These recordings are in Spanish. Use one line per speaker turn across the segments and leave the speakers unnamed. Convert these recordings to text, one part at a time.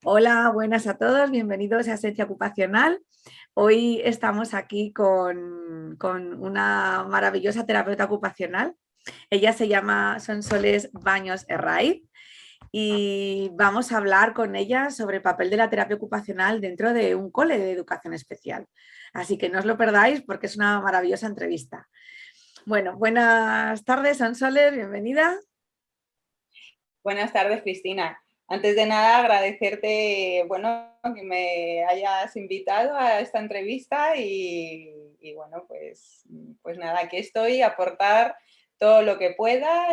Hola, buenas a todos, bienvenidos a Esencia Ocupacional. Hoy estamos aquí con una maravillosa terapeuta ocupacional. Ella se llama Sonsoles Baños Herraiz y vamos a hablar con ella sobre el papel de la terapia ocupacional dentro de un cole de educación especial. Así que no os lo perdáis porque es una maravillosa entrevista. Bueno, buenas tardes, Sonsoles, bienvenida.
Buenas tardes, Cristina. Antes de nada, agradecerte, bueno, que me hayas invitado a esta entrevista y bueno, pues nada, aquí estoy a aportar todo lo que pueda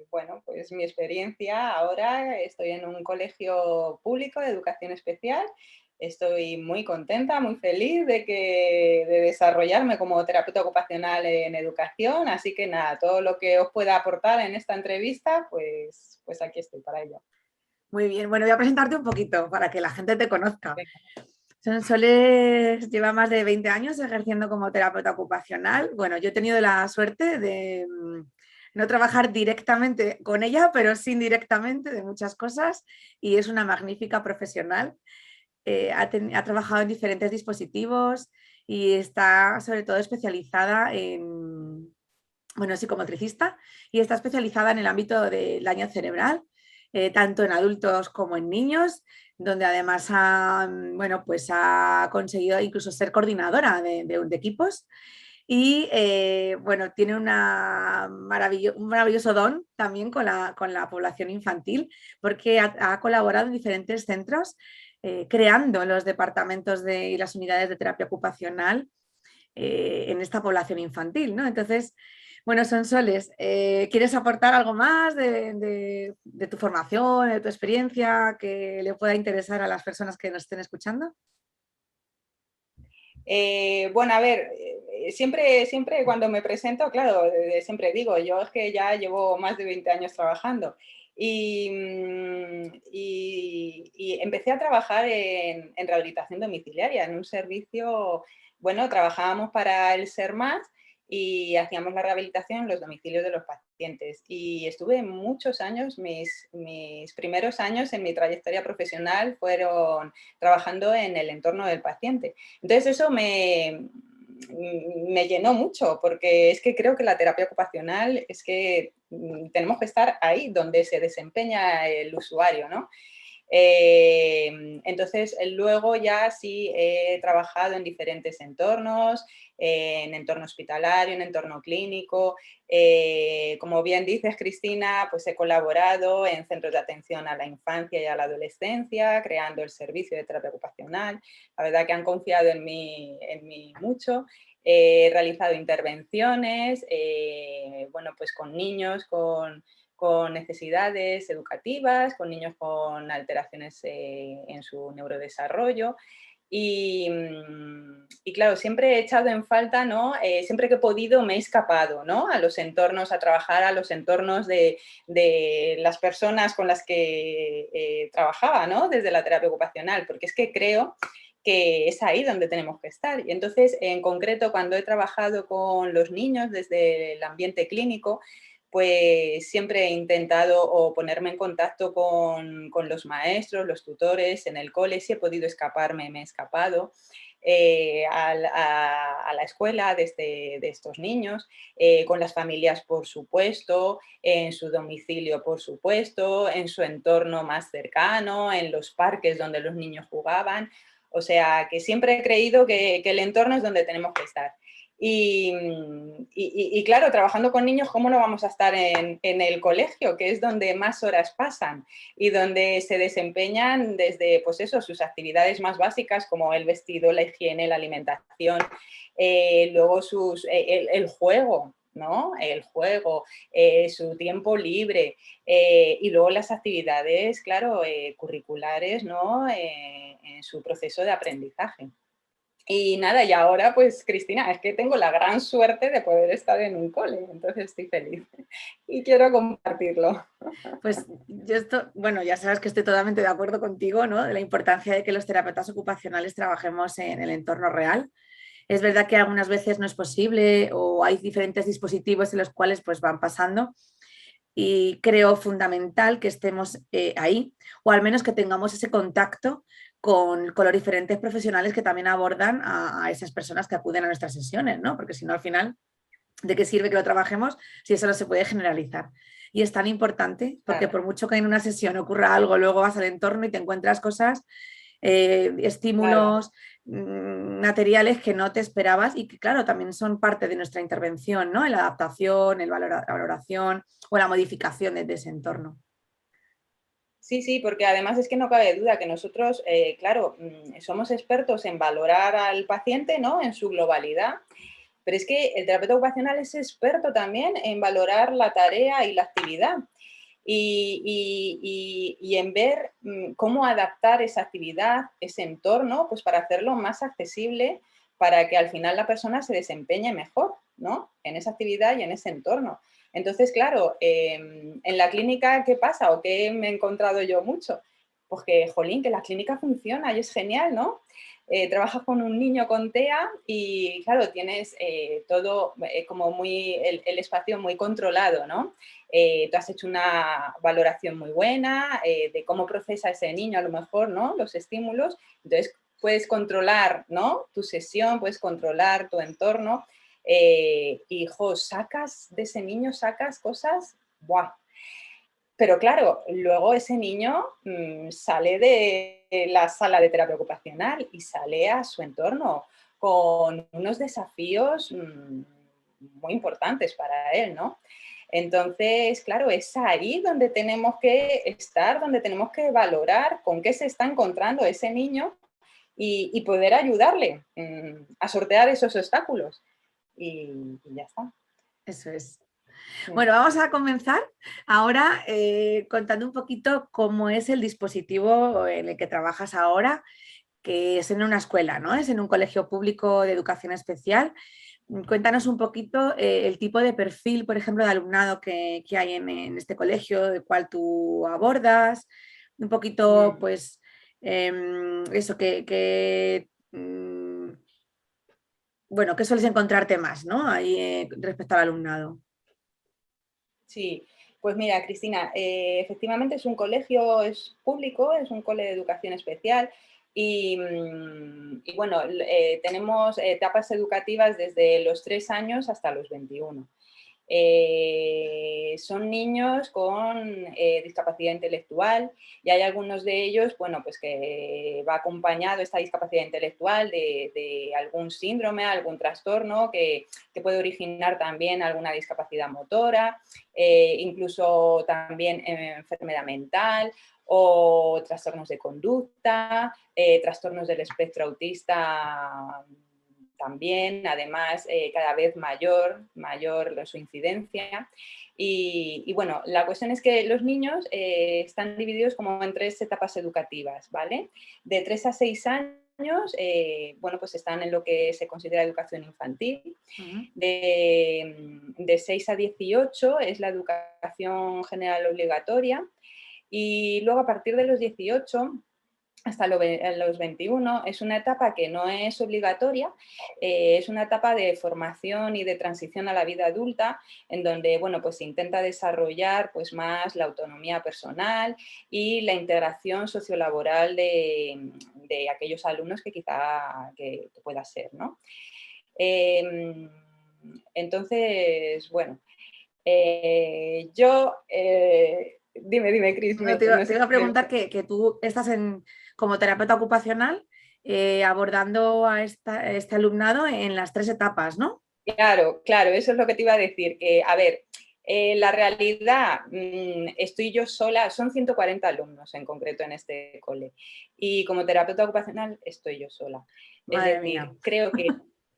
bueno, pues mi experiencia ahora, estoy en un colegio público de educación especial. Estoy muy contenta, muy feliz de desarrollarme como terapeuta ocupacional en educación, así que nada, todo lo que os pueda aportar en esta entrevista, pues aquí estoy para ello.
Muy bien, bueno, voy a presentarte un poquito para que la gente te conozca.
Venga.
Sonsoles lleva más de 20 años ejerciendo como terapeuta ocupacional. Bueno, yo he tenido la suerte de no trabajar directamente con ella, pero sí indirectamente de muchas cosas y es una magnífica profesional. Ha trabajado en diferentes dispositivos y está sobre todo especializada en, bueno, psicomotricista y está especializada en el ámbito del daño cerebral, tanto en adultos como en niños, donde además bueno, pues ha conseguido incluso ser coordinadora de equipos y bueno, tiene un maravilloso don también con la población infantil, porque ha colaborado en diferentes centros, creando los departamentos y las unidades de terapia ocupacional en esta población infantil, ¿no? Entonces, bueno, Sonsoles, ¿quieres aportar algo más de tu formación, de tu experiencia que le pueda interesar a las personas que nos estén escuchando?
Bueno, a ver, siempre cuando me presento, claro, siempre digo, yo es que ya llevo más de 20 años trabajando y empecé a trabajar en rehabilitación domiciliaria, en un servicio, bueno, trabajábamos para el SERMAS y hacíamos la rehabilitación en los domicilios de los pacientes. Y estuve muchos años, mis primeros años en mi trayectoria profesional fueron trabajando en el entorno del paciente. Entonces eso me llenó mucho, porque es que creo que la terapia ocupacional es que tenemos que estar ahí donde se desempeña el usuario, ¿no? Entonces, luego ya sí he trabajado en diferentes entornos, en entorno hospitalario, en entorno clínico. Como bien dices, Cristina, pues he colaborado en centros de atención a la infancia y a la adolescencia, creando el servicio de terapia ocupacional. La verdad que han confiado en mí mucho. He realizado intervenciones, bueno, pues con niños, con necesidades educativas, con niños con alteraciones en su neurodesarrollo. Y claro, siempre he echado en falta, ¿no? Siempre que he podido me he escapado, ¿no? A los entornos, a trabajar a los entornos de las personas con las que trabajaba, ¿no? Desde la terapia ocupacional, porque es que creo que es ahí donde tenemos que estar. Y entonces, en concreto, cuando he trabajado con los niños desde el ambiente clínico, pues siempre he intentado o ponerme en contacto con los maestros, los tutores en el cole. Si he podido escaparme, me he escapado a la escuela de estos niños, con las familias, por supuesto, en su domicilio, por supuesto, en su entorno más cercano, en los parques donde los niños jugaban. O sea, que siempre he creído que el entorno es donde tenemos que estar. Y claro, trabajando con niños, ¿cómo no vamos a estar en el colegio, que es donde más horas pasan y donde se desempeñan desde, pues eso, sus actividades más básicas como el vestido, la higiene, la alimentación, luego el juego, ¿no? El juego, su tiempo libre y luego las actividades, claro, curriculares, ¿no? En su proceso de aprendizaje. Y nada, y ahora pues Cristina, es que tengo la gran suerte de poder estar en un cole, entonces estoy feliz y quiero compartirlo.
Pues yo esto, bueno, ya sabes que estoy totalmente de acuerdo contigo, ¿no? De la importancia de que los terapeutas ocupacionales trabajemos en el entorno real. Es verdad que algunas veces no es posible o hay diferentes dispositivos en los cuales pues van pasando, y creo fundamental que estemos ahí, o al menos que tengamos ese contacto con los diferentes profesionales que también abordan a esas personas que acuden a nuestras sesiones, ¿no? Porque si no, al final, ¿de qué sirve que lo trabajemos si eso no se puede generalizar? Y es tan importante porque
Claro,
por mucho que en una sesión ocurra algo, luego vas al entorno y te encuentras cosas,
claro.
estímulos, materiales que no te esperabas y que, claro, también son parte de nuestra intervención, ¿no? En la adaptación, en la valoración o la modificación de ese entorno.
Sí, sí, porque además es que no cabe duda que nosotros, claro, somos expertos en valorar al paciente, ¿no? En su globalidad, pero es que el terapeuta ocupacional es experto también en valorar la tarea y la actividad y en ver cómo adaptar esa actividad, ese entorno, pues para hacerlo más accesible, para que al final la persona se desempeñe mejor, ¿no? En esa actividad y en ese entorno. Entonces, claro, en la clínica, ¿qué pasa? ¿O qué me he encontrado yo mucho? Pues que, jolín, que la clínica funciona y es genial, ¿no? Trabajas con un niño con TEA y, claro, tienes todo como muy, el espacio muy controlado, ¿no? Tú has hecho una valoración muy buena de cómo procesa ese niño a lo mejor, ¿no? Los estímulos. Entonces, puedes controlar, ¿no? Tu sesión, puedes controlar tu entorno y, jo, sacas de ese niño, sacas cosas, ¡buah! Pero claro, luego ese niño sale de la sala de terapia ocupacional y sale a su entorno con unos desafíos muy importantes para él, ¿no? Entonces, claro, es ahí donde tenemos que estar, donde tenemos que valorar con qué se está encontrando ese niño y poder ayudarle a sortear esos obstáculos. Y ya está.
Eso es.
Mm.
Bueno, vamos a comenzar ahora contando un poquito cómo es el dispositivo en el que trabajas ahora, que es en una escuela, ¿no? Es en un colegio público de educación especial. Cuéntanos un poquito el tipo de perfil, por ejemplo, de alumnado que hay en este colegio, de cuál tú abordas, un poquito,
Mm.
pues, eso, bueno, que sueles encontrarte más, ¿no? Ahí respecto al alumnado.
Sí, pues mira, Cristina, efectivamente es un colegio, es público, es un cole de educación especial y bueno, tenemos etapas educativas desde los 3 años hasta los 21. Son niños con discapacidad intelectual y hay algunos de ellos, bueno, pues que va acompañado esta discapacidad intelectual de algún síndrome, algún trastorno que puede originar también alguna discapacidad motora, incluso también enfermedad mental o trastornos de conducta, trastornos del espectro autista también, además, cada vez mayor su incidencia. Y bueno, la cuestión es que los niños están divididos como en 3 etapas educativas, ¿vale? De 3 a 6 años, bueno, pues están en lo que se considera educación infantil.
Ujú.
De 6 a 18 es la educación general obligatoria. Y luego a partir de los 18 hasta los 21 es una etapa que no es obligatoria, es una etapa de formación y de transición a la vida adulta, en donde bueno, pues se intenta desarrollar pues, más la autonomía personal y la integración sociolaboral de aquellos alumnos que quizá que pueda ser, ¿no? Eh, entonces, bueno, dime, Cris,
No,
no
te
sé
iba a
qué quieres.
preguntar que tú estás como terapeuta ocupacional abordando a este alumnado en las 3 etapas, ¿no?
Claro, claro, eso es lo que te iba a decir, que, a ver, la realidad, estoy yo sola, son 140 alumnos en concreto en este cole, y como terapeuta ocupacional estoy yo sola. Es
Madre
decir,
mía.
creo que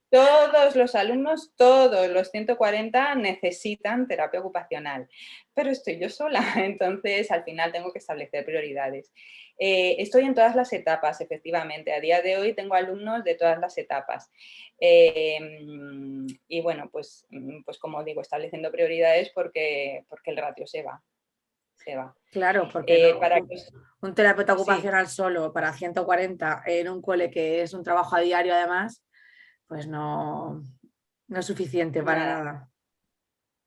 todos los alumnos, todos los 140 necesitan terapia ocupacional, pero estoy yo sola, entonces al final tengo que establecer prioridades. Estoy en todas las etapas, efectivamente. A día de hoy tengo alumnos de todas las etapas. Y bueno, pues como digo, estableciendo prioridades porque el ratio se va, se va.
Claro, porque no,
Para que,
un terapeuta
sí,
ocupacional solo para 140 en un cole que es un trabajo a diario además, pues no, no es suficiente para
nada.
nada.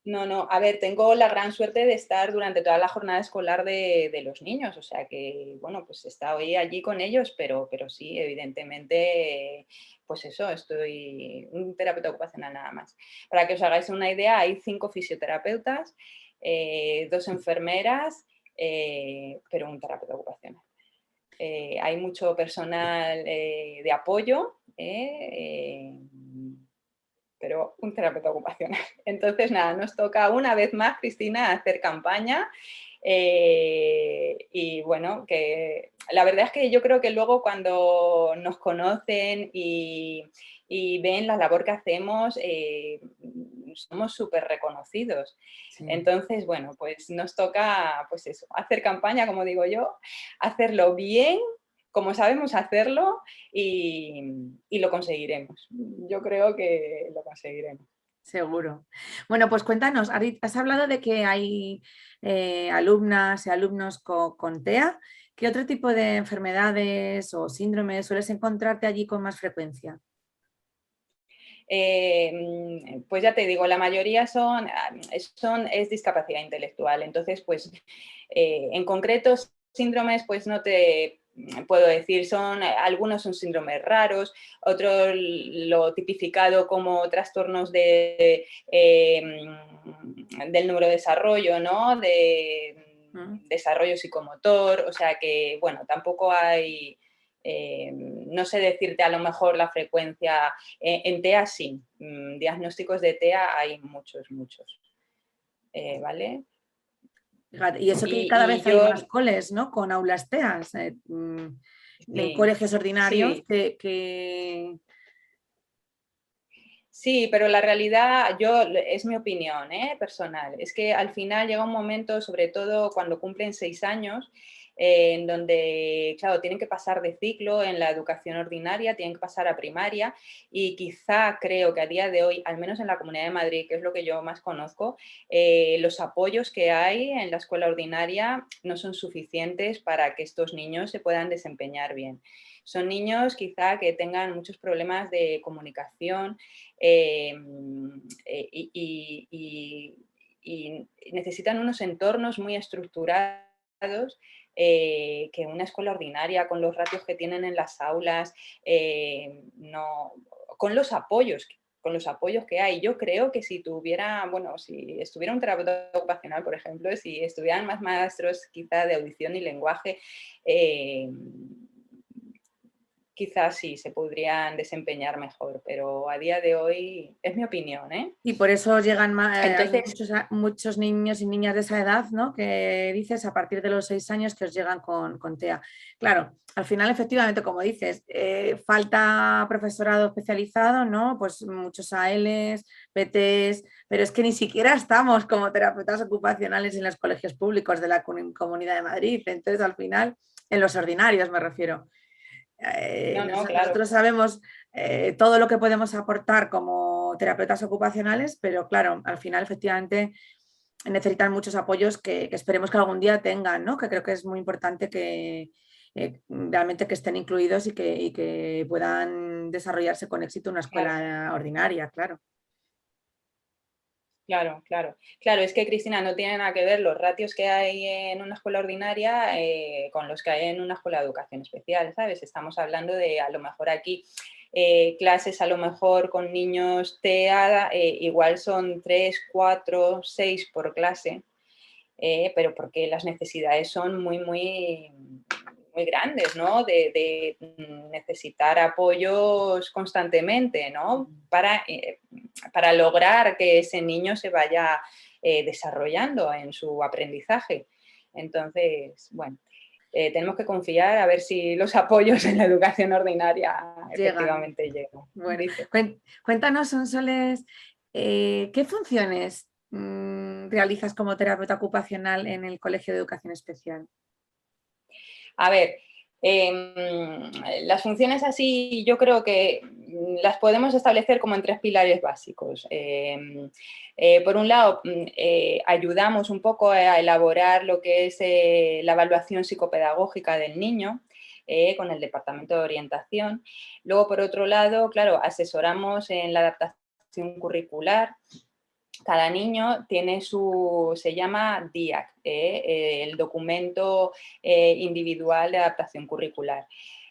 No, no, a ver, tengo la gran suerte de estar durante toda la jornada escolar de los niños, o sea que, bueno, pues estoy allí con ellos, pero sí, evidentemente, pues eso, estoy un terapeuta ocupacional nada más. Para que os hagáis una idea, hay 5 fisioterapeutas, 2 enfermeras, pero un terapeuta ocupacional. Hay mucho personal de apoyo, pero un terapeuta ocupacional. Entonces, nada, nos toca una vez más, Cristina, hacer campaña. Y bueno, que la verdad es que yo creo que luego cuando nos conocen y ven la labor que hacemos, somos súper reconocidos.
Sí.
Entonces, bueno, pues nos toca, pues eso, hacer campaña, como digo yo, hacerlo bien, como sabemos hacerlo, y lo conseguiremos. Yo creo que lo conseguiremos.
Seguro. Bueno, pues cuéntanos, has hablado de que hay alumnas y alumnos con TEA. ¿Qué otro tipo de enfermedades o síndromes sueles encontrarte allí con más frecuencia?
Pues ya te digo, la mayoría es discapacidad intelectual. Entonces, pues en concreto, síndromes, pues no te puedo decir, algunos son síndromes raros, otros lo tipificado como trastornos del neurodesarrollo, ¿no? De
¿Mm?
desarrollo psicomotor, o sea que, bueno, tampoco hay, no sé decirte a lo mejor la frecuencia, en TEA sí, diagnósticos de TEA hay muchos, muchos, ¿vale?
Fíjate, y eso que cada
Y
vez hay
yo,
más coles, ¿no? Con aulas TEAs, en
sí,
colegios ordinarios
sí, sí, pero la realidad, es mi opinión, personal, es que al final llega un momento, sobre todo cuando cumplen 6 años, en donde, claro, tienen que pasar de ciclo en la educación ordinaria, tienen que pasar a primaria y quizá creo que a día de hoy, al menos en la Comunidad de Madrid, que es lo que yo más conozco, los apoyos que hay en la escuela ordinaria no son suficientes para que estos niños se puedan desempeñar bien. Son niños quizá que tengan muchos problemas de comunicación, eh, y necesitan unos entornos muy estructurados, que una escuela ordinaria, con los ratios que tienen en las aulas, no, con los apoyos que hay. Yo creo que si tuviera, bueno, si estuviera un terapeuta ocupacional, por ejemplo, si estuvieran más maestros quizá de audición y lenguaje, eh, quizás sí se podrían desempeñar mejor, pero a día de hoy es mi opinión, ¿eh?
y por eso llegan hay
Entonces,
muchos niños y niñas de esa edad, ¿no? Que dices a partir de los 6 años que os llegan con TEA. Claro, al final, efectivamente, como dices, falta profesorado especializado, ¿no? Pues muchos ALs, PTs, pero es que ni siquiera estamos como terapeutas ocupacionales en los colegios públicos de la Comunidad de Madrid. Entonces, al final, en los ordinarios me refiero.
no, no, claro,
Nosotros sabemos todo lo que podemos aportar como terapeutas ocupacionales, pero claro, al final efectivamente necesitan muchos apoyos que esperemos que algún día tengan, ¿no? Que creo que es muy importante que realmente que estén incluidos y que puedan desarrollarse con éxito en una
claro,
escuela ordinaria, claro.
claro, claro. Claro, es que Cristina no tiene nada que ver los ratios que hay en una escuela ordinaria con los que hay en una escuela de educación especial, ¿sabes? Estamos hablando de a lo mejor aquí clases a lo mejor con niños TEA, igual son 3, 4, 6 por clase, pero porque las necesidades son muy, muy, muy grandes, ¿no? De necesitar apoyos constantemente, ¿no? Para lograr que ese niño se vaya desarrollando en su aprendizaje. Entonces, bueno, tenemos que confiar a ver si los apoyos en la educación ordinaria
Llegan.
efectivamente llegan.
Bueno, cuéntanos, Sonsoles, ¿qué funciones realizas como terapeuta ocupacional en el Colegio de Educación Especial?
A ver, las funciones así yo creo que las podemos establecer como en 3 pilares básicos. Por un lado, ayudamos un poco a elaborar lo que es la evaluación psicopedagógica del niño, con el departamento de orientación. Luego, por otro lado, claro, asesoramos en la adaptación curricular cada niño tiene se llama DIAC, el documento individual de adaptación curricular.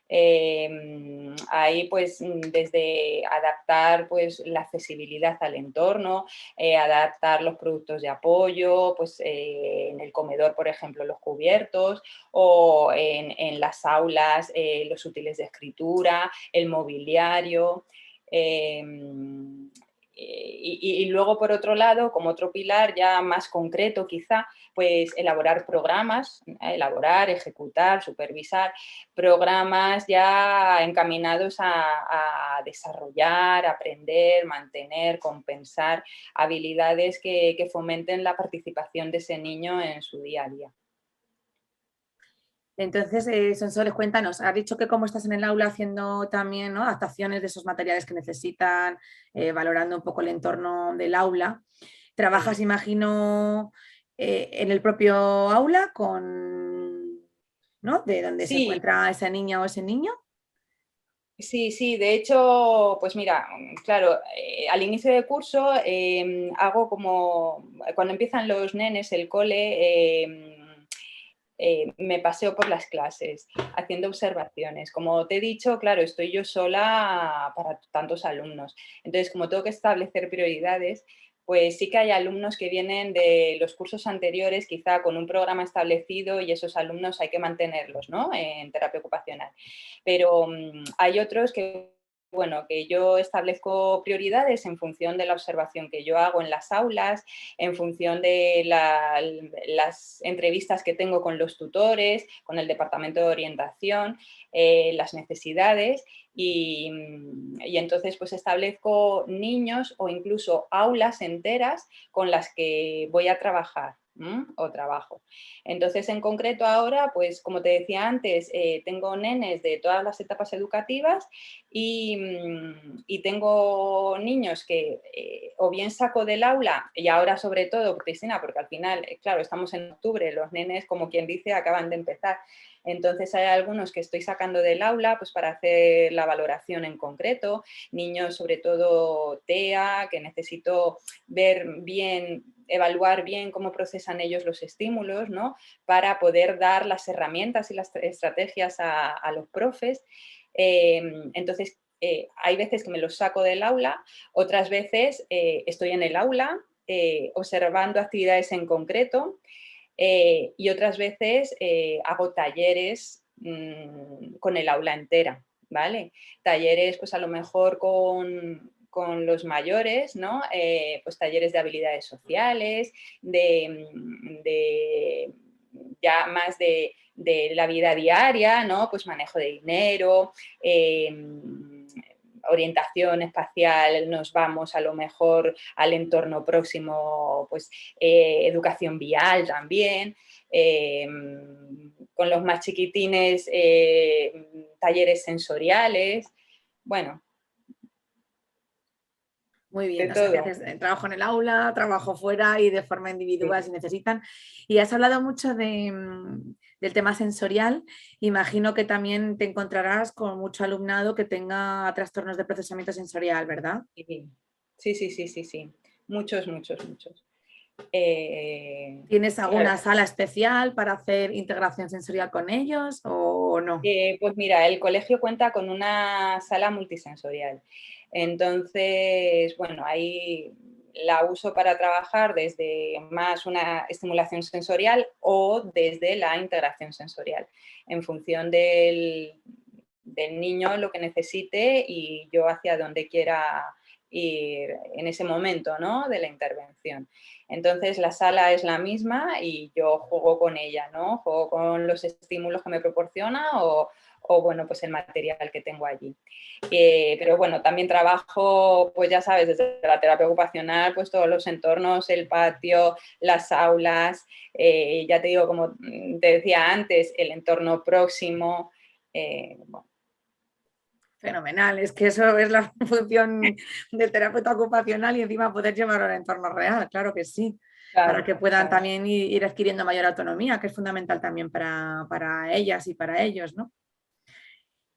Ahí pues desde adaptar pues la accesibilidad al entorno, adaptar los productos de apoyo, pues en el comedor por ejemplo los cubiertos o en las aulas los útiles de escritura, el mobiliario. Y luego, por otro lado, como otro pilar ya más concreto quizá, pues elaborar programas, elaborar, ejecutar, supervisar programas ya encaminados a desarrollar, aprender, mantener, compensar habilidades que fomenten la participación de ese niño en su día a día.
Entonces, Sonsoles, cuéntanos, has dicho que cómo estás en el aula haciendo también, ¿no?, adaptaciones de esos materiales que necesitan, valorando un poco el entorno del aula. Trabajas, imagino, en el propio aula ¿no?, de donde se
Sí,
encuentra esa niña o ese niño.
sí, sí, de hecho, pues mira, claro, al inicio de curso hago como, cuando empiezan los nenes el cole, me paseo por las clases haciendo observaciones. Como te he dicho, claro, estoy yo sola para tantos alumnos. Entonces, como tengo que establecer prioridades, pues sí que hay alumnos que vienen de los cursos anteriores, quizá con un programa establecido y esos alumnos hay que mantenerlos, ¿no?, en terapia ocupacional. Pero hay otros que, bueno, que yo establezco prioridades en función de la observación que yo hago en las aulas, en función de las entrevistas que tengo con los tutores, con el departamento de orientación, las necesidades y entonces pues establezco niños o incluso aulas enteras con las que voy a trabajar o trabajo. Entonces, en concreto ahora, pues como te decía antes, tengo nenes de todas las etapas educativas y tengo niños que o bien saco del aula, y ahora sobre todo, Cristina, porque al final, claro, estamos en octubre, los nenes, como quien dice, acaban de empezar. Entonces hay algunos que estoy sacando del aula pues para hacer la valoración en concreto, niños sobre todo TEA, que necesito ver bien, evaluar bien cómo procesan ellos los estímulos, ¿no?, para poder dar las herramientas y las estrategias a los profes. Entonces, hay veces que me los saco del aula, otras veces estoy en el aula observando actividades en concreto y otras veces hago talleres con el aula entera, ¿vale? Talleres pues a lo mejor con los mayores, ¿no? Pues talleres de habilidades sociales, de ya más de la vida diaria, ¿no? Pues manejo de dinero, orientación espacial, nos vamos a lo mejor al entorno próximo, pues educación vial también, con los más chiquitines talleres sensoriales, bueno,
Muy
de
bien, o sea que
todo.
haces trabajo en el aula, trabajo fuera y de forma individual si necesitan. Y has hablado mucho del tema sensorial. Imagino que también te encontrarás con mucho alumnado que tenga trastornos de procesamiento sensorial, ¿verdad?
Sí, sí, sí, sí, sí, sí. Muchos, muchos, muchos.
¿Tienes alguna
Claro.
sala especial para hacer integración sensorial con ellos o no?
Pues mira, el colegio cuenta con una sala multisensorial. Entonces, bueno, ahí la uso para trabajar desde más una estimulación sensorial o desde la integración sensorial, en función del niño, lo que necesite y yo hacia donde quiera ir en ese momento, ¿no?, de la intervención. Entonces la sala es la misma y yo juego con ella, ¿no? Juego con los estímulos que me proporciona o bueno, pues el material que tengo allí. Pero bueno, también trabajo, pues ya sabes, desde la terapia ocupacional, pues todos los entornos, el patio, las aulas, ya te digo, como te decía antes, el entorno próximo. Bueno,
Fenomenal, es que eso es la función del terapeuta ocupacional y encima poder llevarlo al entorno real, claro que sí, para
claro,
que puedan
claro,
también ir adquiriendo mayor autonomía, que es fundamental también para ellas y para ellos, ¿no?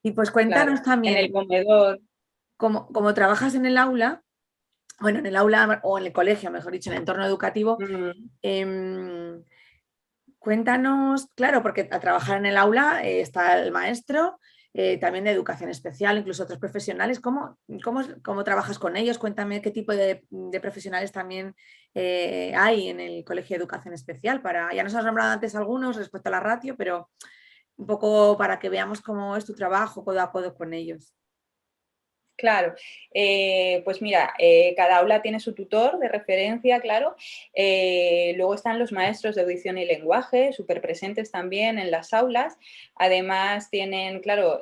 Y pues
claro.
cuéntanos
En el
también,
comedor,
como trabajas en el aula, bueno, en el aula o en el colegio, mejor dicho, en el entorno educativo.
Mm.
em, Cuéntanos, claro, porque a trabajar en el aula está el maestro, también de educación especial, incluso otros profesionales. ¿Cómo trabajas con ellos? Cuéntame qué tipo de profesionales también hay en el Colegio de Educación Especial. Ya nos has nombrado antes algunos respecto a la ratio, pero un poco para que veamos cómo es tu trabajo codo a codo con ellos.
Claro, pues mira, cada aula tiene su tutor de referencia, claro. Luego están los maestros de audición y lenguaje, súper presentes también en las aulas. Además tienen, claro,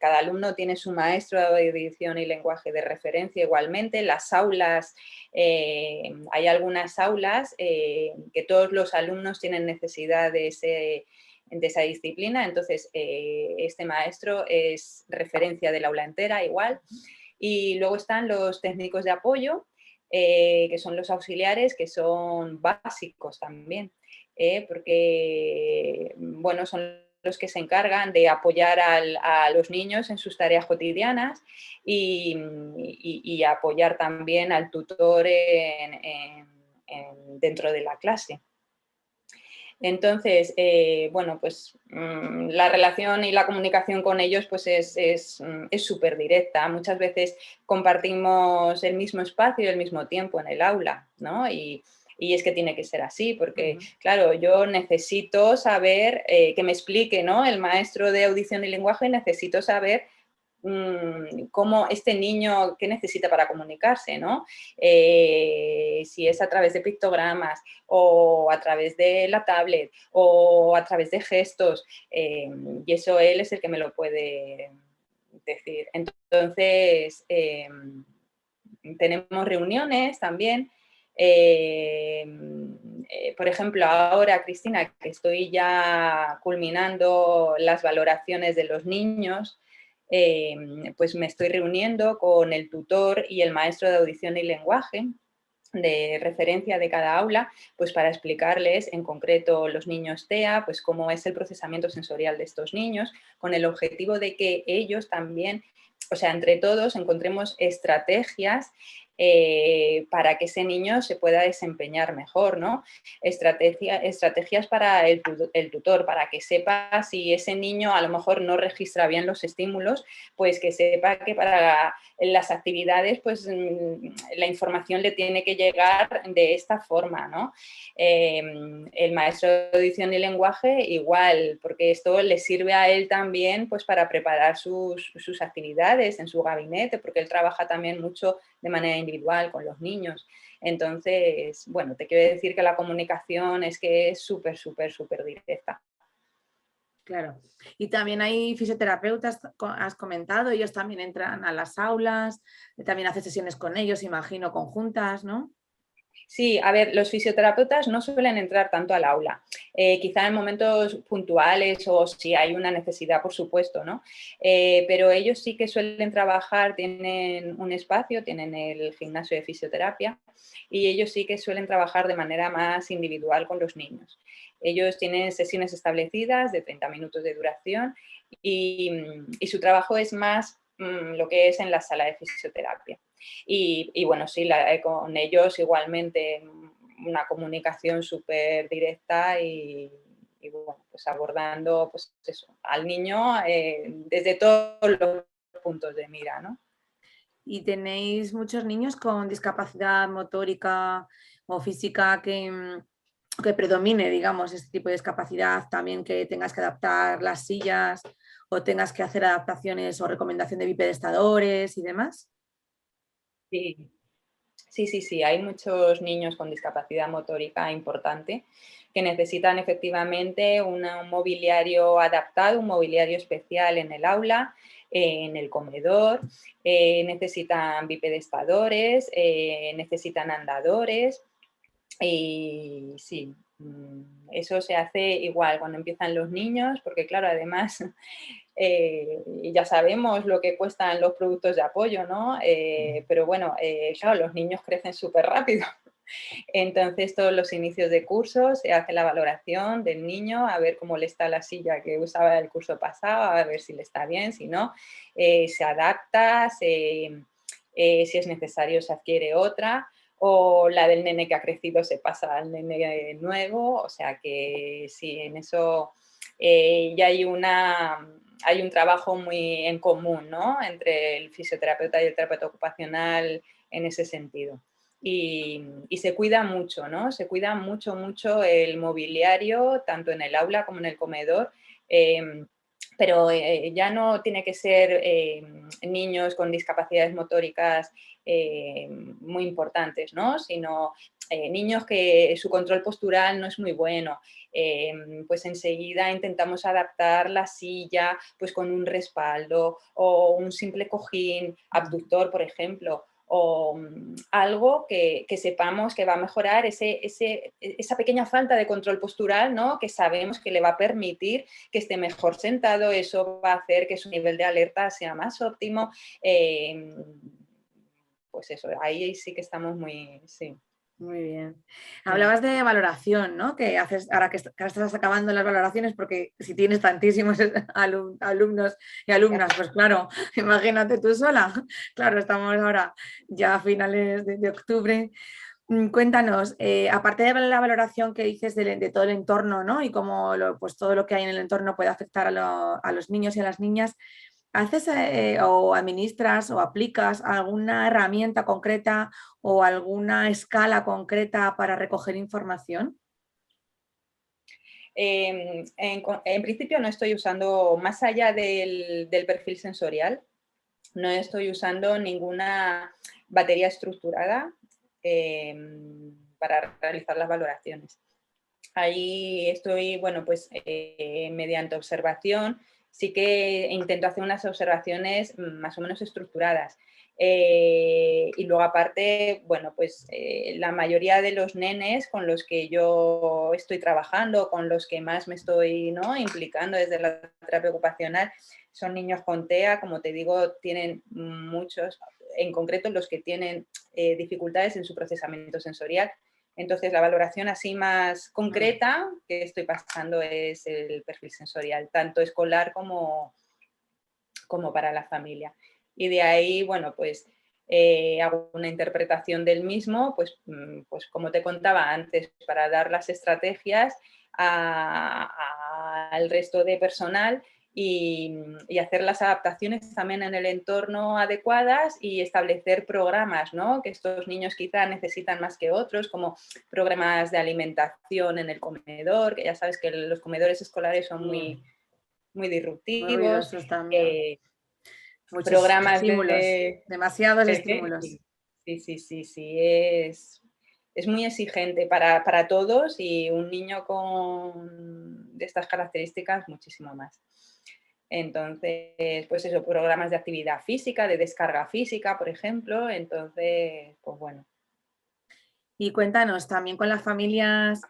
cada alumno tiene su maestro de audición y lenguaje de referencia igualmente. Las aulas, hay algunas aulas que todos los alumnos tienen necesidad de esa disciplina. Entonces, este maestro es referencia del aula entera igual. Y luego están los técnicos de apoyo, que son los auxiliares, que son básicos también, porque, bueno, son los que se encargan de apoyar a los niños en sus tareas cotidianas y apoyar también al tutor dentro de la clase. Entonces, bueno, pues la relación y la comunicación con ellos pues es súper directa. Muchas veces compartimos el mismo espacio y el mismo tiempo en el aula, ¿no? Y es que tiene que ser así, porque,
Ujú.
claro, yo necesito saber, que me explique, ¿no? El maestro de audición y lenguaje, necesito saber cómo este niño, qué necesita para comunicarse, ¿no? Si es a través de pictogramas o a través de la tablet o a través de gestos, y eso él es el que me lo puede decir. Entonces, tenemos reuniones también. eh, por ejemplo, ahora, Cristina, que estoy ya culminando las valoraciones de los niños, pues me estoy reuniendo con el tutor y el maestro de audición y lenguaje de referencia de cada aula, pues para explicarles en concreto los niños TEA, pues cómo es el procesamiento sensorial de estos niños, con el objetivo de que ellos también, o sea, entre todos encontremos estrategias para que ese niño se pueda desempeñar mejor, ¿no? Estrategias para el tutor, para que sepa si ese niño a lo mejor no registra bien los estímulos, pues que sepa que para las actividades, pues la información le tiene que llegar de esta forma, ¿no? El maestro de audición y lenguaje igual, porque esto le sirve a él también pues para preparar sus actividades en su gabinete, porque él trabaja también mucho de manera individual con los niños. Entonces, bueno, te quiero decir que la comunicación es que es súper, súper, súper directa.
Claro. Y también hay fisioterapeutas, has comentado, ellos también entran a las aulas, también haces sesiones con ellos, imagino, conjuntas, ¿no?
Sí, a ver, los fisioterapeutas no suelen entrar tanto al aula, quizá en momentos puntuales o si hay una necesidad, por supuesto, ¿no? Pero ellos sí que suelen trabajar, tienen un espacio, tienen el gimnasio de fisioterapia y ellos sí que suelen trabajar de manera más individual con los niños. Ellos tienen sesiones establecidas de 30 minutos de duración y su trabajo es más lo que es en la sala de fisioterapia. Y bueno, sí, con ellos igualmente una comunicación súper directa y bueno, pues abordando pues eso, al niño desde todos los puntos de mira, ¿no?
Y tenéis muchos niños con discapacidad motórica o física que predomine, digamos, este tipo de discapacidad, también que tengas que adaptar las sillas o tengas que hacer adaptaciones o recomendación de bipedestadores y demás.
Sí, sí, sí, sí, hay muchos niños con discapacidad motórica importante que necesitan efectivamente un mobiliario adaptado, un mobiliario especial en el aula, en el comedor, necesitan bipedestadores, necesitan andadores y sí, eso se hace igual cuando empiezan los niños, porque claro, además ya sabemos lo que cuestan los productos de apoyo, ¿no? Pero bueno, claro, los niños crecen súper rápido. Entonces, todos los inicios de curso se hace la valoración del niño, a ver cómo le está la silla que usaba el curso pasado, a ver si le está bien, si no, se adapta, si es necesario se adquiere otra, o la del nene que ha crecido se pasa al nene nuevo, o sea que sí, en eso ya hay un trabajo muy en común, ¿no? Entre el fisioterapeuta y el terapeuta ocupacional en ese sentido. Y se cuida mucho, ¿no? Se cuida mucho, mucho el mobiliario, tanto en el aula como en el comedor. Pero ya no tiene que ser niños con discapacidades motóricas muy importantes, ¿no? Sino niños que su control postural no es muy bueno. Pues enseguida intentamos adaptar la silla pues con un respaldo o un simple cojín abductor, por ejemplo, o algo que sepamos que va a mejorar esa pequeña falta de control postural, ¿no? Que sabemos que le va a permitir que esté mejor sentado, eso va a hacer que su nivel de alerta sea más óptimo. Pues eso, ahí sí que estamos muy, sí.
Muy bien.
Mm.
Hablabas de valoración, ¿no? Que haces ahora que ahora estás acabando las valoraciones, porque si tienes tantísimos alumnos y alumnas, pues claro, imagínate tú sola. Claro, estamos ahora ya a finales de octubre. Cuéntanos, aparte de la valoración que dices de todo el entorno, ¿no? Y cómo pues todo lo que hay en el entorno puede afectar a los niños y a las niñas, ¿haces o administras o aplicas alguna herramienta concreta o alguna escala concreta para recoger información?
En principio no estoy usando, más allá del perfil sensorial, no estoy usando ninguna batería estructurada para realizar las valoraciones. Ahí estoy, bueno, pues mediante observación, sí que intento hacer unas observaciones más o menos estructuradas. Y luego aparte, bueno, pues la mayoría de los nenes con los que yo estoy trabajando, con los que más me estoy, ¿no?, implicando desde la terapia ocupacional, son niños con TEA, como te digo, tienen muchos, en concreto los que tienen dificultades en su procesamiento sensorial. Entonces, la valoración así más concreta que estoy pasando es el perfil sensorial, tanto escolar como para la familia. Y de ahí, bueno, pues hago una interpretación del mismo, pues como te contaba antes, para dar las estrategias al resto de personal y hacer las adaptaciones también en el entorno adecuadas y establecer programas, ¿no?, que estos niños quizá necesitan más que otros, como programas de alimentación en el comedor, que ya sabes que los comedores escolares son muy, muy
Muy
disruptivos.
ruidosos también.
eh,
Muchos
Programas
estímulos,
de...
demasiados
¿El qué?
estímulos.
Sí, sí, sí, sí, sí, es muy exigente para todos y un niño con de estas características muchísimo más. Entonces, pues eso, programas de actividad física, de descarga física, por ejemplo. Entonces, pues bueno.
Y cuéntanos, también con las familias,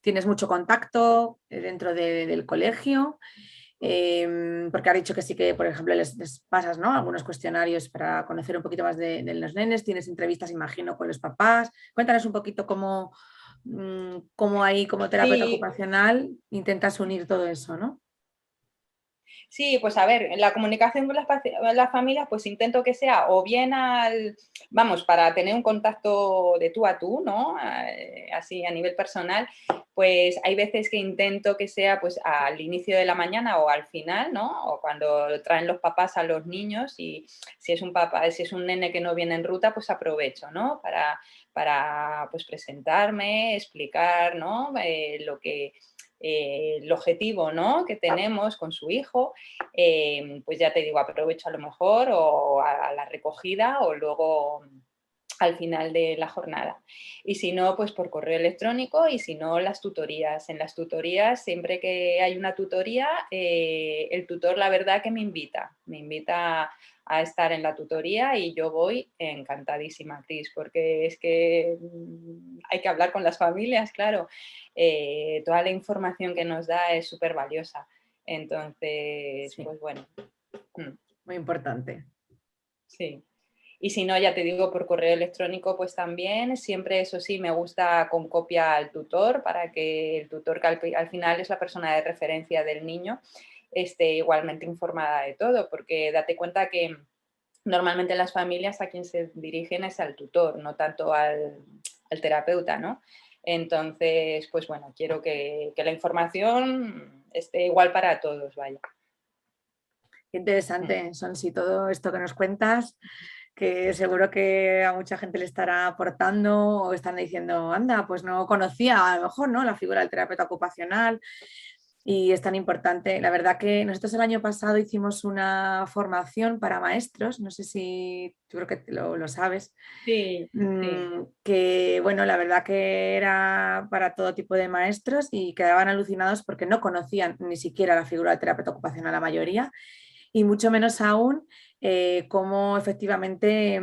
¿tienes mucho contacto dentro del colegio? Porque has dicho que sí que, por ejemplo, les pasas, ¿no?, algunos cuestionarios para conocer un poquito más de los nenes, tienes entrevistas, imagino, con los papás. Cuéntanos un poquito cómo ahí, como terapeuta
Sí,
ocupacional, intentas unir todo eso, ¿no?
sí, pues a ver, en la comunicación con las familias, pues intento que sea o bien vamos, para tener un contacto de tú a tú, ¿no? Así a nivel personal, pues hay veces que intento que sea pues al inicio de la mañana o al final, ¿no? O cuando traen los papás a los niños y si es un papá, si es un nene que no viene en ruta, pues aprovecho, ¿no? Para pues presentarme, explicar, ¿no? El objetivo, ¿no?, que tenemos con su hijo, pues ya te digo, aprovecho a lo mejor o a la recogida o luego al final de la jornada. Y si no, pues por correo electrónico y si no, las tutorías. En las tutorías, siempre que hay una tutoría, el tutor la verdad que me invita a estar en la tutoría y yo voy encantadísima, Cris, porque es que hay que hablar con las familias, claro. Toda la información que nos da es súper valiosa. Entonces,
Sí,
pues bueno,
muy importante.
sí. Y si no, ya te digo, por correo electrónico, pues también, siempre eso sí, me gusta con copia al tutor para que el tutor, que al final es la persona de referencia del niño, esté igualmente informada de todo, porque date cuenta que normalmente las familias a quien se dirigen es al tutor, no tanto al terapeuta, ¿no? Entonces, pues bueno, quiero que la información esté igual para todos, vaya.
Qué
Mm.
interesante, son sí todo esto que nos cuentas, que seguro que a mucha gente le estará aportando o están diciendo, anda, pues no conocía a lo mejor, ¿no? La figura del terapeuta ocupacional y es tan importante. La verdad que nosotros el año pasado hicimos una formación para maestros, no sé si tú creo que lo sabes,
Sí, sí.
que bueno, la verdad que era para todo tipo de maestros y quedaban alucinados porque no conocían ni siquiera la figura del terapeuta ocupacional la mayoría y mucho menos aún cómo efectivamente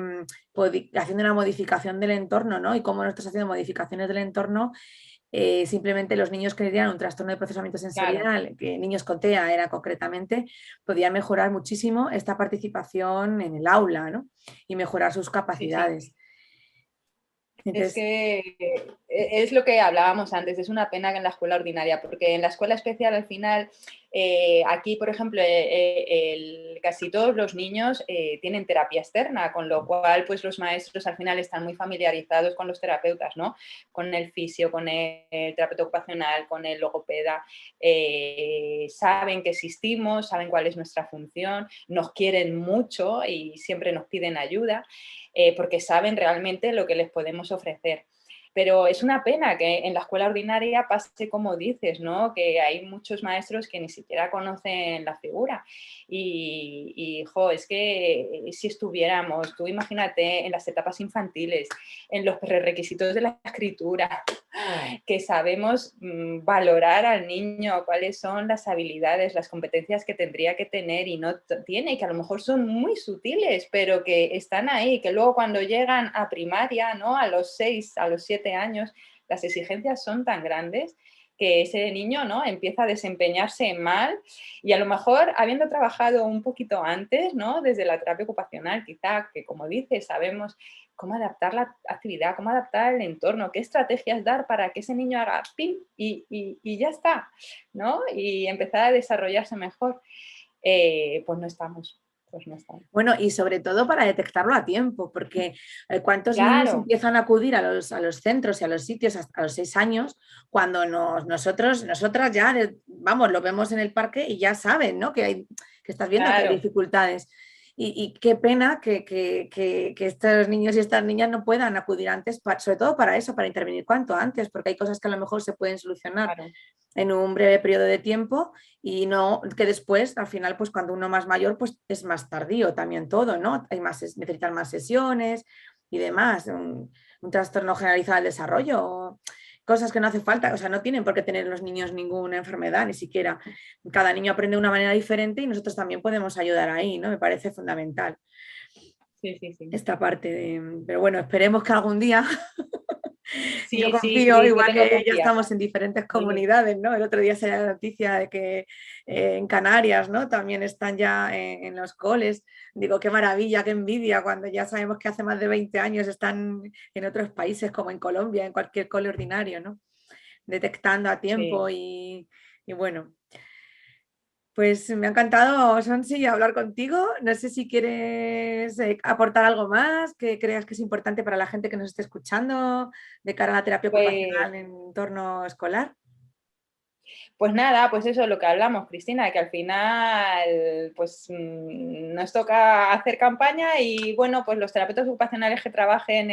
haciendo una modificación del entorno, ¿no? Y cómo nosotros haciendo modificaciones del entorno, simplemente los niños que tenían un trastorno de procesamiento
Claro,
sensorial, que niños con TEA era concretamente, podían mejorar muchísimo esta participación en el aula, ¿no? Y mejorar sus
sí, sí.
capacidades.
Es
Entonces,
que es lo que hablábamos antes, es una pena que en la escuela ordinaria, porque en la escuela especial al final, aquí por ejemplo, casi todos los niños tienen terapia externa, con lo cual pues los maestros al final están muy familiarizados con los terapeutas, ¿no? Con el fisio, con el terapeuta ocupacional, con el logopeda, saben que existimos, saben cuál es nuestra función, nos quieren mucho y siempre nos piden ayuda porque saben realmente lo que les podemos ofrecer. Pero es una pena que en la escuela ordinaria pase como dices, ¿no? Que hay muchos maestros que ni siquiera conocen la figura. Es que si estuviéramos, tú imagínate en las etapas infantiles, en los prerequisitos de la escritura, que sabemos valorar al niño, cuáles son las habilidades, las competencias que tendría que tener y no tiene, que a lo mejor son muy sutiles, pero que están ahí, que luego cuando llegan a primaria, ¿no? A los 6, a los 7 años, las exigencias son tan grandes que ese niño, ¿no? Empieza a desempeñarse mal y a lo mejor habiendo trabajado un poquito antes, ¿no? Desde la terapia ocupacional, quizá, que como dices, sabemos cómo adaptar la actividad, cómo adaptar el entorno, qué estrategias dar para que ese niño haga pim y ya está, ¿no? Y empezar a desarrollarse mejor. Pues no estamos, pues no estamos.
bueno, y sobre todo para detectarlo a tiempo, porque ¿cuántos niños
Claro,
empiezan a acudir a los centros y a los sitios hasta los 6 años cuando nosotras ya, vamos, lo vemos en el parque y ya saben, ¿no? Que estás viendo que hay
claro,
dificultades. Y qué pena que estos niños y estas niñas no puedan acudir antes, sobre todo para eso, para intervenir cuanto antes, porque hay cosas que a lo mejor se pueden solucionar
claro.
en un breve periodo de tiempo y no que después, al final, pues cuando uno más mayor, pues es más tardío también todo, ¿no? Hay más, necesitan más sesiones y demás, un trastorno generalizado del desarrollo, cosas que no hace falta, o sea, no tienen por qué tener los niños ninguna enfermedad, ni siquiera. Cada niño aprende de una manera diferente y nosotros también podemos ayudar ahí, ¿no? Me parece fundamental
Sí, sí, sí.
esta parte de... Pero bueno, esperemos que algún día yo
Sí, sí,
confío,
Cris, yo
igual
tengo
que ya
confianza.
estamos en diferentes
Sí,
comunidades, ¿no? El otro día se la noticia de que en Canarias, ¿no? También están ya en los coles. Digo, qué maravilla, qué envidia, cuando ya sabemos que hace más de 20 años están en otros países como en Colombia, en cualquier cole ordinario, ¿no? Detectando a tiempo
sí.
y bueno. Pues me ha encantado, Sonsi, hablar contigo. No sé si quieres aportar algo más que creas que es importante para la gente que nos esté escuchando de cara a la terapia
Pues
ocupacional en entorno escolar.
Pues nada, pues eso es lo que hablamos, Cristina, que al final pues nos toca hacer campaña y bueno, pues los terapeutas ocupacionales que trabajen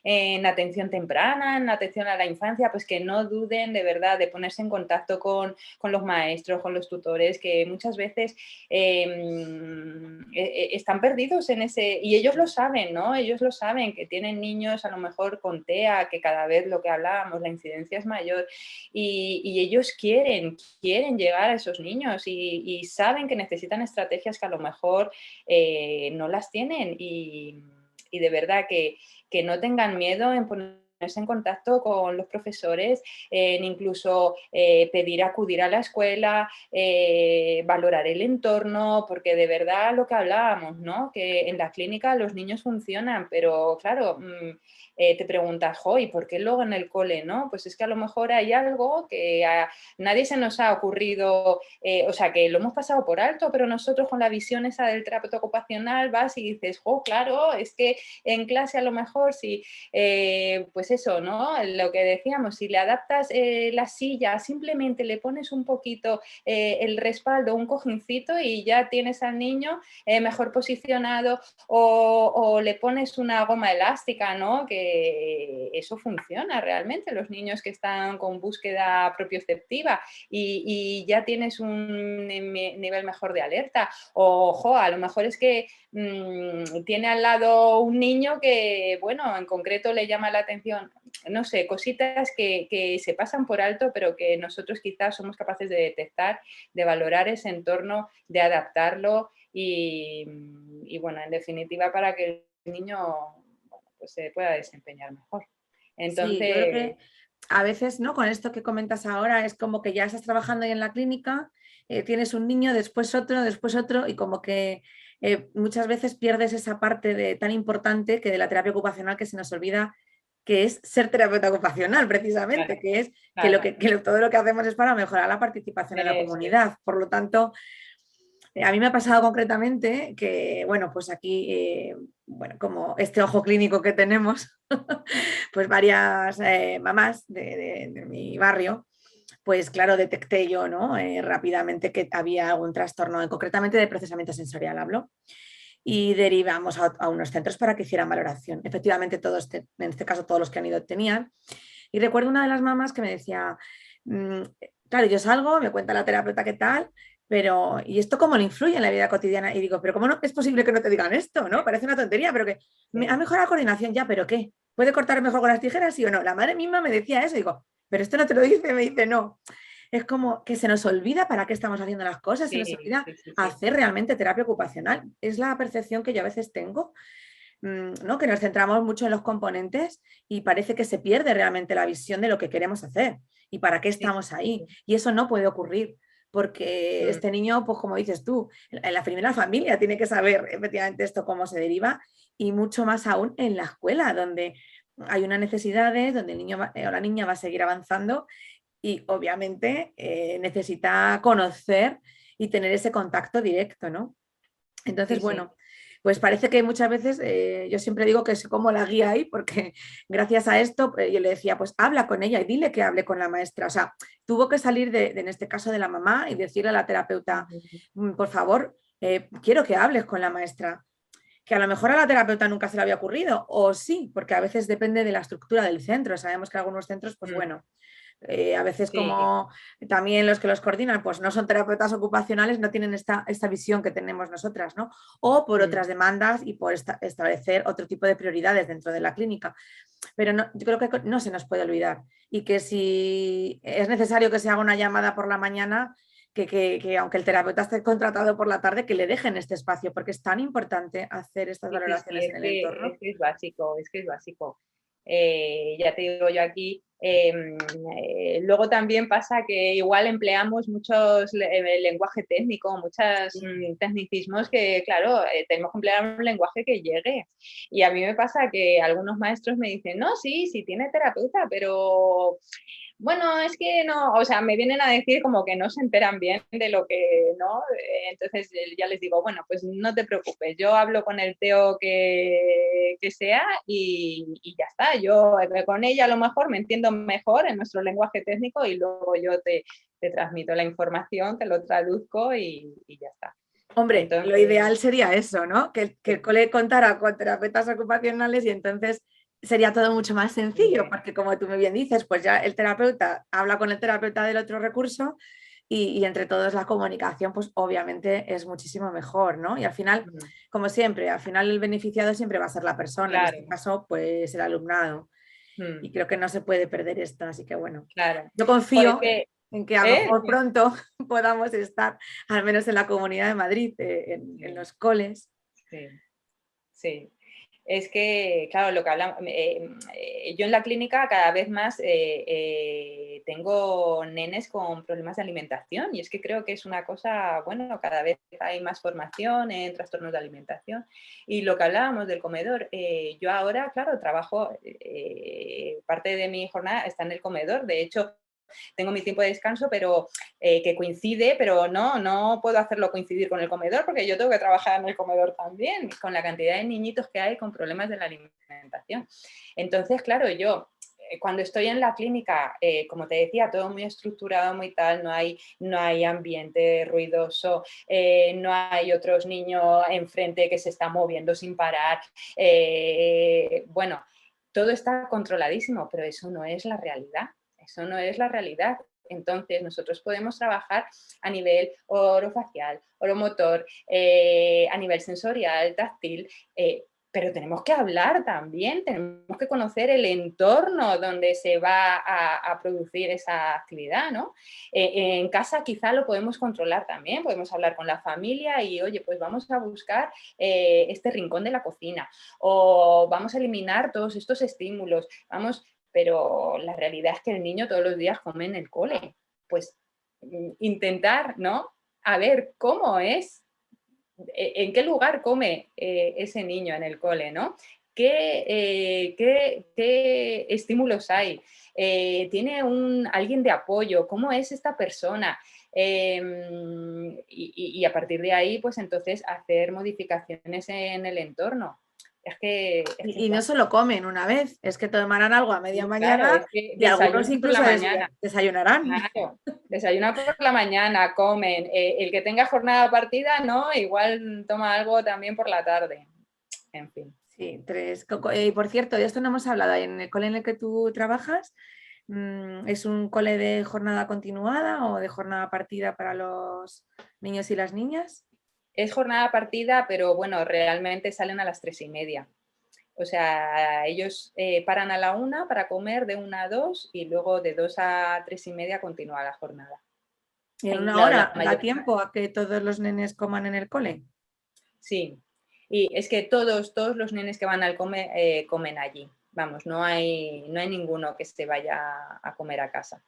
en atención temprana, en atención a la infancia, pues que no duden de verdad de ponerse en contacto con los maestros, con los tutores, que muchas veces están perdidos en ese, y ellos lo saben, ¿no? Ellos lo saben, que tienen niños a lo mejor con TEA, que cada vez lo que hablábamos, la incidencia es mayor y ellos quieren llegar a esos niños y saben que necesitan estrategias que a lo mejor no las tienen y de verdad que no tengan miedo en ponerse ponerse en contacto con los profesores, en incluso pedir acudir a la escuela, valorar el entorno, porque de verdad lo que hablábamos, ¿no? Que en la clínica los niños funcionan, pero claro, te preguntas, ¿y por qué luego en el cole, no? Pues es que a lo mejor hay algo que a nadie se nos ha ocurrido, o sea, que lo hemos pasado por alto, pero nosotros con la visión esa del terapeuta ocupacional vas y dices, claro, es que en clase a lo mejor si, pues eso, ¿no? Lo que decíamos, si le adaptas la silla, simplemente le pones un poquito el respaldo, un cojincito y ya tienes al niño mejor posicionado, o le pones una goma elástica, ¿no? Que eso funciona realmente, los niños que están con búsqueda propioceptiva y ya tienes un nivel mejor de alerta. O, a lo mejor es que tiene al lado un niño que, bueno, en concreto le llama la atención, no sé, cositas que se pasan por alto, pero que nosotros quizás somos capaces de detectar, de valorar ese entorno, de adaptarlo y bueno, en definitiva, para que el niño, bueno, pues se pueda desempeñar mejor.
Sí, yo creo
Entonces,
que a veces, ¿no? Con esto que comentas ahora, es como que ya estás trabajando ahí en la clínica, tienes un niño, después otro, y como que muchas veces pierdes esa parte tan importante que de la terapia ocupacional que se nos olvida, que es ser terapeuta ocupacional, precisamente,
claro,
que es
claro,
todo lo que hacemos es para mejorar la participación en la
eso es.
comunidad. Por lo tanto, a mí me ha pasado concretamente que, bueno, pues aquí, bueno, como este ojo clínico que tenemos, pues varias mamás de mi barrio, pues claro, detecté yo, ¿no? Rápidamente que había algún trastorno, concretamente de procesamiento sensorial, hablo, y derivamos a unos centros para que hicieran valoración. Efectivamente, todos, en este caso todos los que han ido tenían. Y recuerdo una de las mamás que me decía, claro, yo salgo, me cuenta la terapeuta qué tal, pero ¿y esto cómo le influye en la vida cotidiana? Y digo, pero ¿cómo no es posible que no te digan esto? ¿No? Parece una tontería, pero que ha
Sí.
mejorado la coordinación ya, pero ¿qué? ¿Puede cortar mejor con las tijeras, sí o no? La madre misma me decía eso, y digo, pero esto no te lo dice, me dice, no. Es como que se nos olvida para qué estamos haciendo las cosas, se nos
Sí,
olvida
sí, sí, sí.
hacer realmente terapia ocupacional. Es la percepción que yo a veces tengo, ¿no? Que nos centramos mucho en los componentes y parece que se pierde realmente la visión de lo que queremos hacer y para qué
Sí,
estamos
sí,
ahí.
sí.
Y eso no puede ocurrir, porque
Mm,
este niño, pues como dices tú, en la primera familia tiene que saber efectivamente esto cómo se deriva, y mucho más aún en la escuela, donde hay unas necesidades, donde el niño o la niña va a seguir avanzando y obviamente necesita conocer y tener ese contacto directo, ¿no? Entonces,
sí, sí.
bueno, pues parece que muchas veces, yo siempre digo que es como la guía ahí, porque gracias a esto yo le decía, pues habla con ella y dile que hable con la maestra. O sea, tuvo que salir en este caso de la mamá y decirle a la terapeuta,
Ujú.
por favor, quiero que hables con la maestra. Que a lo mejor a la terapeuta nunca se le había ocurrido, o sí, porque a veces depende de la estructura del centro. Sabemos que algunos centros, pues
Mm,
bueno, a veces
sí.
como también los que los coordinan, pues no son terapeutas ocupacionales, no tienen esta visión que tenemos nosotras, ¿no? O por
Mm.
otras demandas y por establecer otro tipo de prioridades dentro de la clínica. Pero no, yo creo que no se nos puede olvidar y que si es necesario que se haga una llamada por la mañana, que aunque el terapeuta esté contratado por la tarde, que le dejen este espacio, porque es tan importante hacer estas
Sí, sí, sí,
valoraciones en el entorno.
es que es básico, es que es básico. Ya te digo yo aquí, luego también pasa que igual empleamos muchos lenguaje técnico, muchos
Sí.
tecnicismos que, claro, tenemos que emplear un lenguaje que llegue. Y a mí me pasa que algunos maestros me dicen, no, sí, sí tiene terapeuta, pero bueno, es que no, o sea, me vienen a decir como que no se enteran bien de lo que, ¿no? Entonces ya les digo, bueno, pues no te preocupes, yo hablo con el Teo que sea y ya está. Yo con ella a lo mejor me entiendo mejor en nuestro lenguaje técnico y luego yo te transmito la información, te lo traduzco y ya está.
Hombre, lo
Entonces,
ideal sería eso, ¿no? Que el
sí,
cole contara con terapeutas ocupacionales y entonces sería todo mucho más sencillo,
hombre,
porque como tú muy bien dices, pues ya el terapeuta habla con el terapeuta del otro recurso y entre todos la comunicación, pues obviamente es muchísimo mejor, ¿no? Y al final,
mm,
como siempre, al final el beneficiado siempre va a ser la persona, en este
claro,
caso, pues el alumnado.
mm,
Y creo que no se puede perder esto, así que bueno,
claro.
yo
Pues
confío
que,
en que a lo
¿eh?
mejor pronto podamos estar, al menos en la Comunidad de Madrid, en
Sí,
los coles.
sí, sí. Es que, claro, lo que hablamos, yo en la clínica cada vez más tengo nenes con problemas de alimentación y es que creo que es una cosa, bueno, cada vez hay más formación en trastornos de alimentación. Y lo que hablábamos del comedor, yo ahora, claro, trabajo, parte de mi jornada está en el comedor, de hecho, tengo mi tiempo de descanso, pero que coincide, pero no puedo hacerlo coincidir con el comedor porque yo tengo que trabajar en el comedor también, con la cantidad de niñitos que hay con problemas de la alimentación. Entonces, claro, yo cuando estoy en la clínica, como te decía, todo muy estructurado, muy tal, no hay ambiente ruidoso, no hay otros niños enfrente que se están moviendo sin parar. Bueno, todo está controladísimo, pero eso no es la realidad. Eso no es la realidad. Entonces, nosotros podemos trabajar a nivel orofacial, oromotor, a nivel sensorial, táctil, pero tenemos que hablar también, tenemos que conocer el entorno donde se va a producir esa actividad, ¿no? En casa quizá lo podemos controlar también, podemos hablar con la familia y, oye, pues vamos a buscar este rincón de la cocina o vamos a eliminar todos estos estímulos, pero la realidad es que el niño todos los días come en el cole. Pues intentar, ¿no? A ver cómo es, en qué lugar come ese niño en el cole, ¿no? ¿Qué estímulos hay? ¿Tiene alguien de apoyo? ¿Cómo es esta persona? Y a partir de ahí, pues entonces hacer modificaciones en el entorno.
Y no solo comen una vez, es que tomarán algo a media
Claro,
mañana
es que
y algunos
desayunan por la
incluso
mañana.
desayunarán.
Claro, desayunan por la mañana, comen. El que tenga jornada partida, no, igual toma algo también por la tarde. En fin.
Sí, tres. Y por cierto, de esto no hemos hablado. En el cole en el que tú trabajas, ¿es un cole de jornada continuada o de jornada partida para los niños y las niñas?
Es jornada partida, pero bueno, realmente salen a las 3:30. O sea, ellos paran a la 1 para comer de 1 a 2 y luego de 2 a 3:30 continúa la jornada.
Y en
Y
una
claro, la
hora da
mayor
tiempo a que todos los nenes coman en el cole.
sí. Y es que todos los nenes que van al comen allí. Vamos, no hay ninguno que se vaya a comer a casa.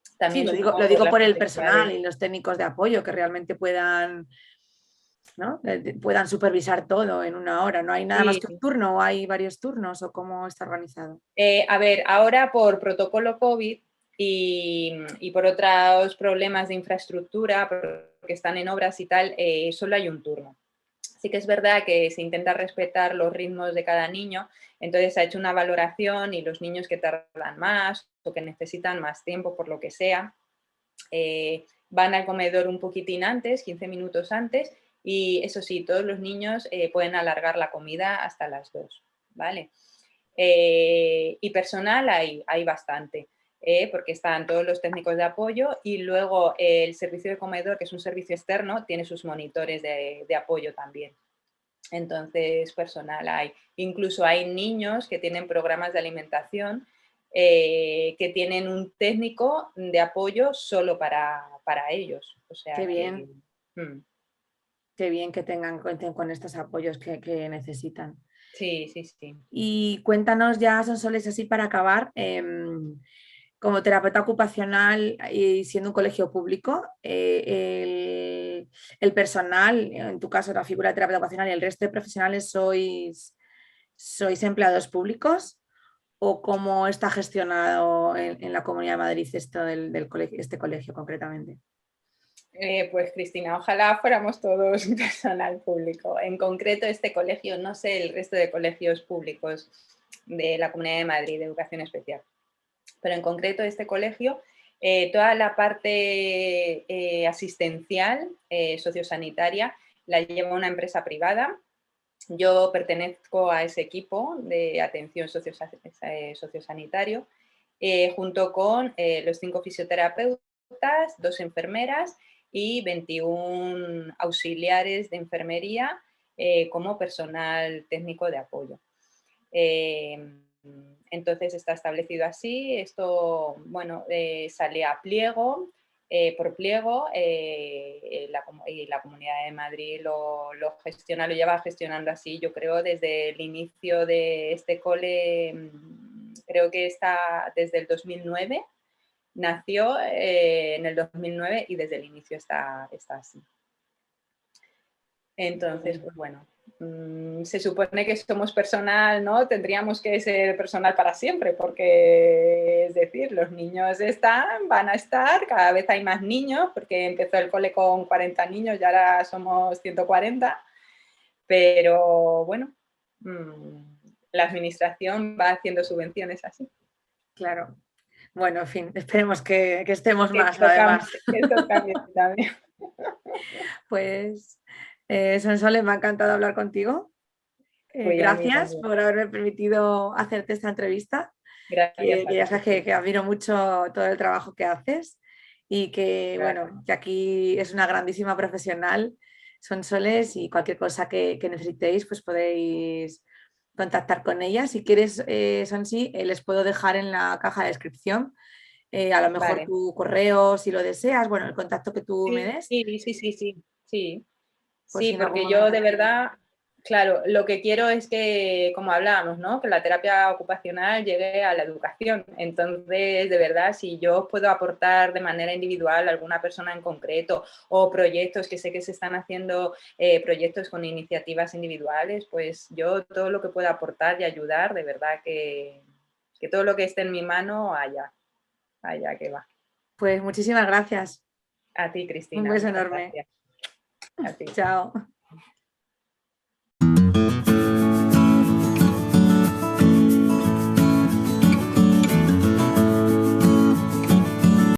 Sí,
También
lo
supongo por
digo
las
por el
necesidades.
personal y los técnicos de apoyo que realmente puedan, ¿no? Puedan supervisar todo en una hora. No hay nada más
Sí,
que un
sí.
turno o hay varios turnos o cómo está organizado.
A ver, ahora por protocolo COVID y por otros problemas de infraestructura, porque están en obras y tal, solo hay un turno. Sí que es verdad que se intenta respetar los ritmos de cada niño, entonces se ha hecho una valoración y los niños que tardan más o que necesitan más tiempo por lo que sea, van al comedor un poquitín antes, 15 minutos antes, y eso sí, todos los niños pueden alargar la comida hasta las 2, ¿vale? Y personal hay bastante, porque están todos los técnicos de apoyo y luego el servicio de comedor, que es un servicio externo, tiene sus monitores de apoyo también. Entonces, personal hay. Incluso hay niños que tienen programas de alimentación que tienen un técnico de apoyo solo para ellos. O
Qué
sea que...
bien,
mm,
qué bien que cuenten con estos apoyos que necesitan.
sí, sí, sí.
Y cuéntanos ya, Sonsoles, así para acabar, como terapeuta ocupacional y siendo un colegio público, el personal, en tu caso la figura de terapeuta ocupacional y el resto de profesionales sois empleados públicos o cómo está gestionado en la Comunidad de Madrid esto del colegio, este colegio concretamente.
Pues Cristina, ojalá fuéramos todos personal público. En concreto, este colegio, no sé el resto de colegios públicos de la Comunidad de Madrid de Educación Especial, pero en concreto este colegio, toda la parte asistencial, sociosanitaria, la lleva una empresa privada. Yo pertenezco a ese equipo de atención sociosanitario, junto con los 5 fisioterapeutas, 2 enfermeras y 21 auxiliares de enfermería como personal técnico de apoyo. Entonces está establecido así, esto, bueno, sale a pliego, por pliego, y la Comunidad de Madrid lo gestiona, lo lleva gestionando así, yo creo, desde el inicio de este cole, creo que está desde el 2009, nació en el 2009 y desde el inicio está así. Entonces, pues bueno, se supone que somos personal, ¿no? Tendríamos que ser personal para siempre, porque, es decir, los niños van a estar, cada vez hay más niños, porque empezó el cole con 40 niños y ahora somos 140, pero bueno, la administración va haciendo subvenciones así.
Claro. Bueno, en fin, esperemos que estemos
Que
más,
esto
además.
que esto cambie también.
Pues, Sonsoles, me ha encantado hablar contigo.
Pues a mí
Gracias
también.
por haberme permitido hacerte esta entrevista,
Gracias
que
a
ya
ti,
sabes
Cristina.
que admiro mucho todo el trabajo que haces y que,
Gracias.
bueno, que aquí es una grandísima profesional, Sonsoles, y cualquier cosa que necesitéis, pues podéis contactar con ella. Si quieres, Sonsi, les puedo dejar en la caja de descripción, a lo mejor
Vale.
tu correo, si lo deseas, bueno, el contacto que tú me
Sí,
des,
sí, sí, sí, sí, sí.
por
Sí,
si en algún
porque yo
momento.
de verdad, claro, lo que quiero es que, como hablábamos, ¿no? Que la terapia ocupacional llegue a la educación. Entonces, de verdad, si yo puedo aportar de manera individual a alguna persona en concreto o proyectos que sé que se están haciendo, proyectos con iniciativas individuales, pues yo todo lo que pueda aportar y ayudar, de verdad que todo lo que esté en mi mano, allá que va.
Pues muchísimas gracias.
A ti,
Un
Cristina,
beso
muchas
enorme.
gracias. A ti.
Chao.